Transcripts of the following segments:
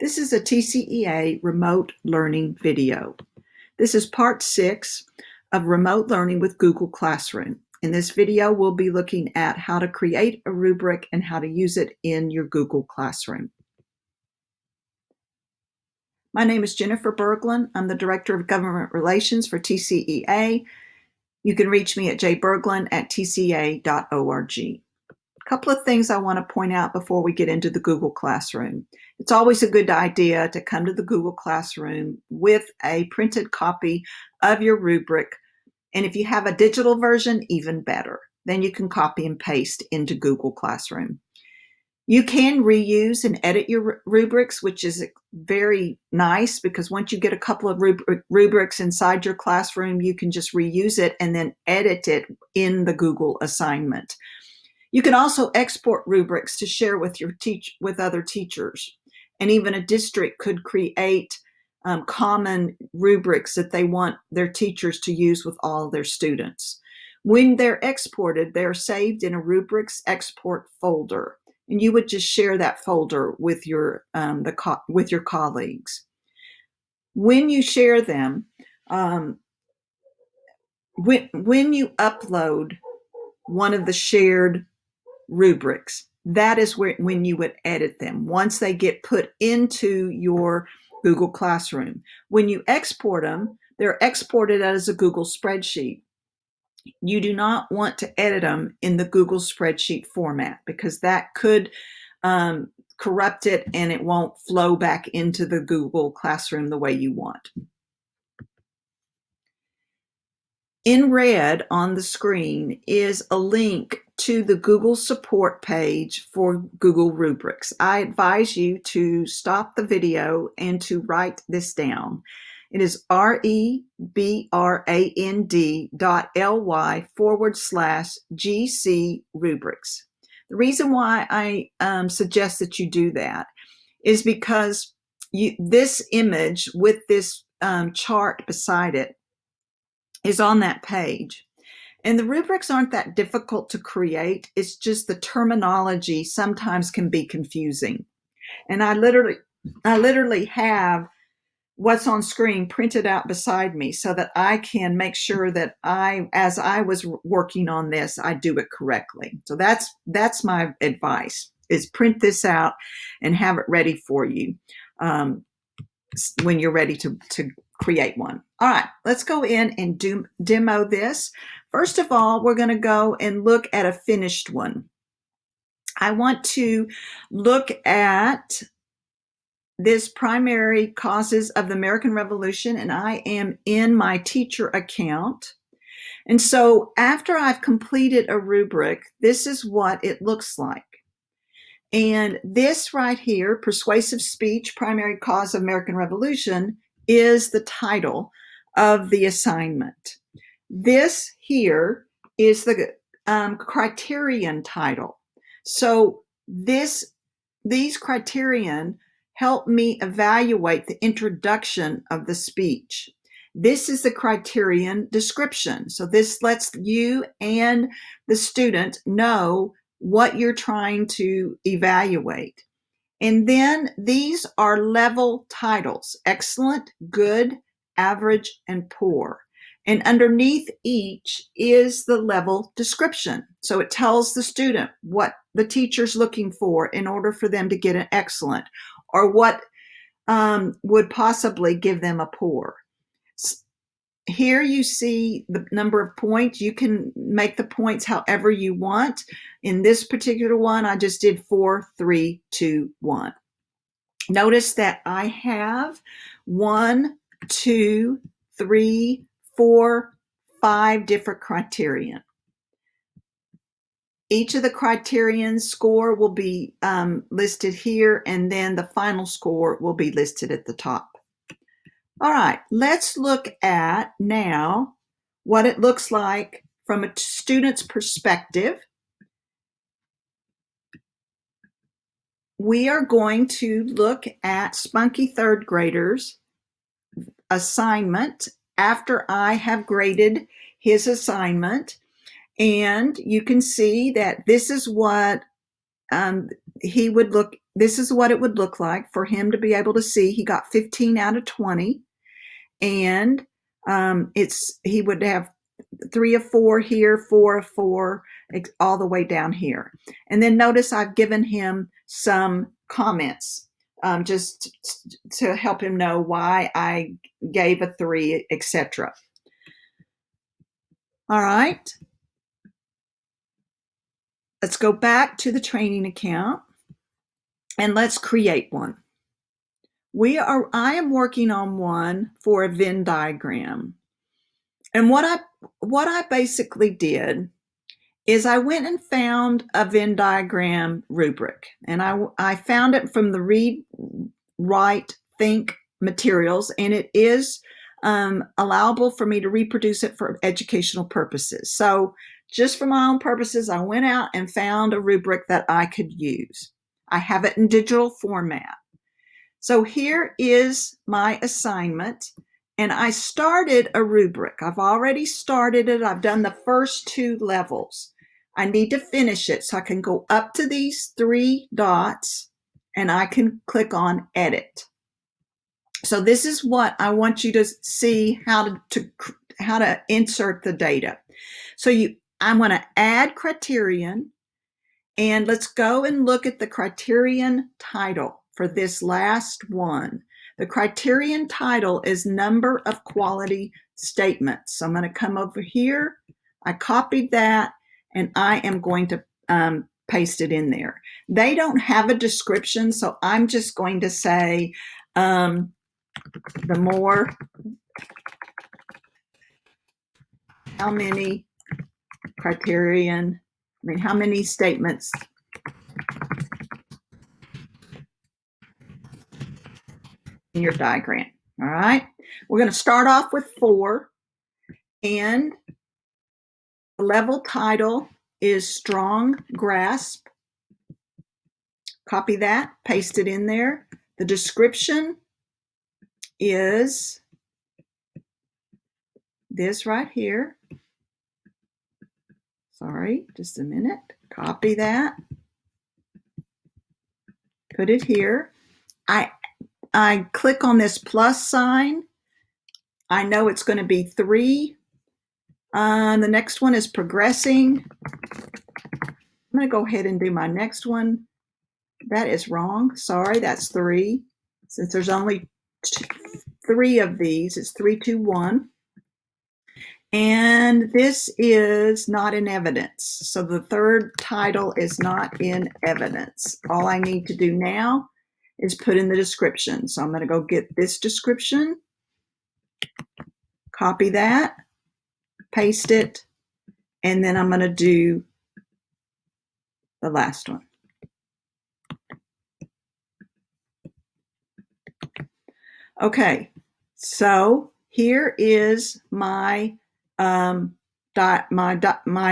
This is a TCEA remote learning video. This is part 6 of remote learning with Google Classroom. In this video, we'll be looking at how to create a rubric and how to use it in your Google Classroom. My name is Jennifer Berglund. I'm the Director of Government Relations for TCEA. You can reach me at jberglund@tcea.org. A couple of things I want to point out before we get into the Google Classroom. It's always a good idea to come to the Google Classroom with a printed copy of your rubric. And if you have a digital version, even better. Then you can copy and paste into Google Classroom. You can reuse and edit your rubrics, which is very nice because once you get a couple of rubrics inside your classroom, you can just reuse it and then edit it in the Google assignment. You can also export rubrics to share with with other teachers. And even a district could create common rubrics that they want their teachers to use with all their students. When they're exported, they're saved in a rubrics export folder. And you would just share that folder with your colleagues. When you share them, when you upload one of the shared rubrics, that is when you would edit them, once they get put into your Google Classroom. When you export them, they're exported as a Google Spreadsheet. You do not want to edit them in the Google Spreadsheet format because that could corrupt it and it won't flow back into the Google Classroom the way you want. In red on the screen is a link to the Google support page for Google Rubrics. I advise you to stop the video and to write this down. It is rebrand.ly/GC Rubrics. The reason why I suggest that you do that is because this image with this chart beside it is on that page. And the rubrics aren't that difficult to create. It's just the terminology sometimes can be confusing. And I literally have what's on screen printed out beside me so that I can make sure that as I was working on this, I do it correctly. So that's my advice, is print this out and have it ready for you when you're ready to create one. All right, let's go in and demo this. First of all, we're going to go and look at a finished one. I want to look at this primary causes of the American Revolution, and I am in my teacher account. And so after I've completed a rubric, this is what it looks like. And this right here, Persuasive Speech, Primary Cause of American Revolution, is the title of the assignment. This here is the criterion title. So these criterion help me evaluate the introduction of the speech. This is the criterion description. So this lets you and the student know what you're trying to evaluate. And then these are level titles: excellent, good, average, and poor. And underneath each is the level description. So it tells the student what the teacher's looking for in order for them to get an excellent, or what would possibly give them a poor. Here you see the number of points. You can make the points however you want. In this particular one, I just did 4, 3, 2, 1. Notice that I have 1, 2, 3, 4, 5 different criterion. Each of the criterion score will be listed here, and then the final score will be listed at the top. All right, let's look at now what it looks like from a student's perspective. We are going to look at Spunky third grader's assignment after I have graded his assignment. And you can see that this is what he would look, this is what it would look like for him to be able to see. He got 15 out of 20, and he would have 3 of 4 here, 4 of 4, all the way down here. And then notice I've given him some comments just to help him know why I gave a 3, etc. All right. Let's go back to the training account and let's create one. I am working on one for a Venn diagram. And what I basically did is I went and found a Venn diagram rubric, and I found it from the Read, Write, Think materials, and it is allowable for me to reproduce it for educational purposes. So just for my own purposes, I went out and found a rubric that I could use. I have it in digital format. So here is my assignment, and I started a rubric. I've already started it. I've done the first 2 levels. I need to finish it, so I can go up to these 3 dots and I can click on edit. So this is what I want you to see how to insert the data. So I'm going to add criterion, and let's go and look at the criterion title for this last one. The criterion title is number of quality statements. So I'm going to come over here. I copied that, and I am going to paste it in there. They don't have a description, so I'm just going to say the more, how many criterion, how many statements in your diagram. All right, we're going to start off with 4, and the level title is strong grasp. Copy that, paste it in there. The description is this right here. Sorry, just a minute. Copy that. Put it here. I click on this plus sign. I know it's going to be 3. The next one is progressing. I'm going to go ahead and do my next one. That is wrong. Sorry, that's 3. Since there's only 3 of these, it's 3, 2, 1. And this is not in evidence. So the third title is not in evidence. All I need to do now is put in the description. So I'm going to go get this description, copy that, paste it, and then I'm going to do the last one. Okay, so here is my my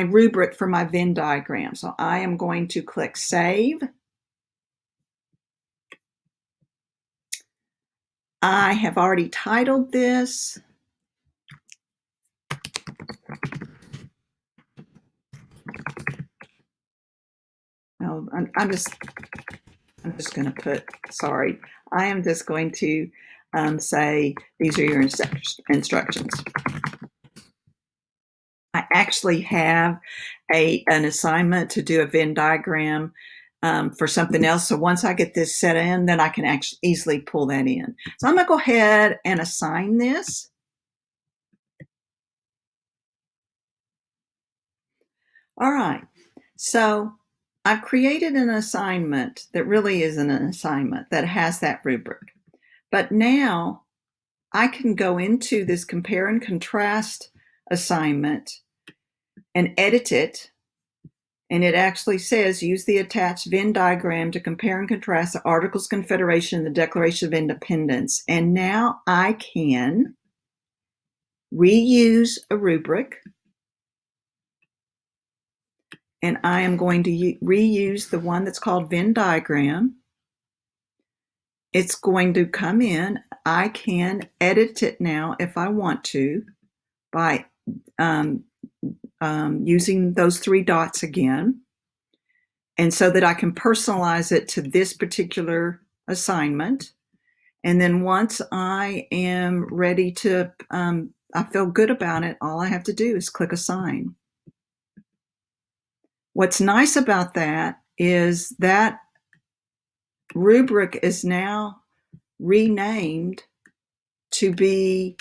rubric for my Venn diagram. So I am going to click Save. I have already titled this. Oh, I'm just going to put, sorry, I am just going to say these are your instructions. I actually have an assignment to do a Venn diagram for something else. So once I get this set in, then I can actually easily pull that in. So I'm going to go ahead and assign this. All right. So I've created an assignment that really isn't an assignment that has that rubric. But now I can go into this compare and contrast assignment and edit it. And it actually says, use the attached Venn diagram to compare and contrast the Articles of Confederation and the Declaration of Independence. And now I can reuse a rubric. And I am going to reuse the one that's called Venn diagram. It's going to come in. I can edit it now if I want to by using those 3 dots again. and so that I can personalize it to this particular assignment. And then once I am ready to, I feel good about it, all I have to do is click Assign. What's nice about that is that rubric is now renamed to be,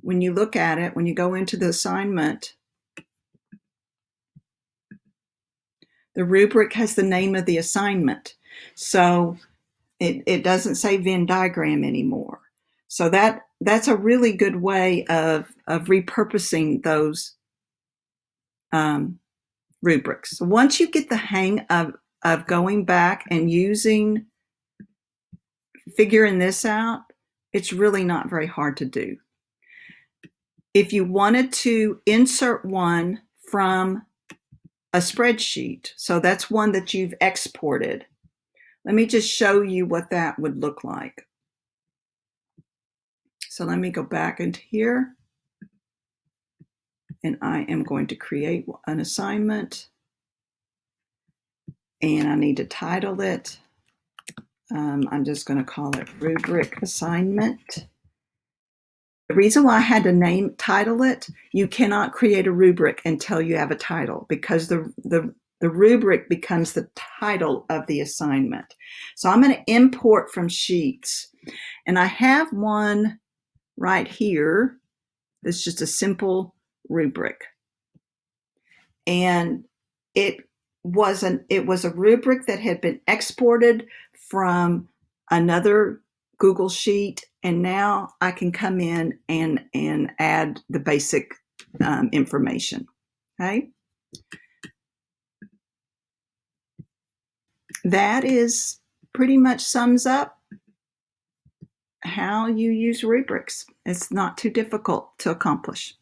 when you look at it, when you go into the assignment, the rubric has the name of the assignment. So it doesn't say Venn diagram anymore. So that's a really good way of repurposing those rubrics. So once you get the hang of going back and figuring this out, it's really not very hard to do. If you wanted to insert one from a spreadsheet, so that's one that you've exported, let me just show you what that would look like. So let me go back into here, and I am going to create an assignment, and I need to title it. I'm just going to call it Rubric Assignment. The reason why I had to title it, you cannot create a rubric until you have a title, because the rubric becomes the title of the assignment. So I'm going to import from Sheets, and I have one right here. It's just a simple rubric, and it was a rubric that had been exported from another Google Sheet, and now I can come in and add the basic information. Okay, that is pretty much sums up how you use rubrics. It's not too difficult to accomplish.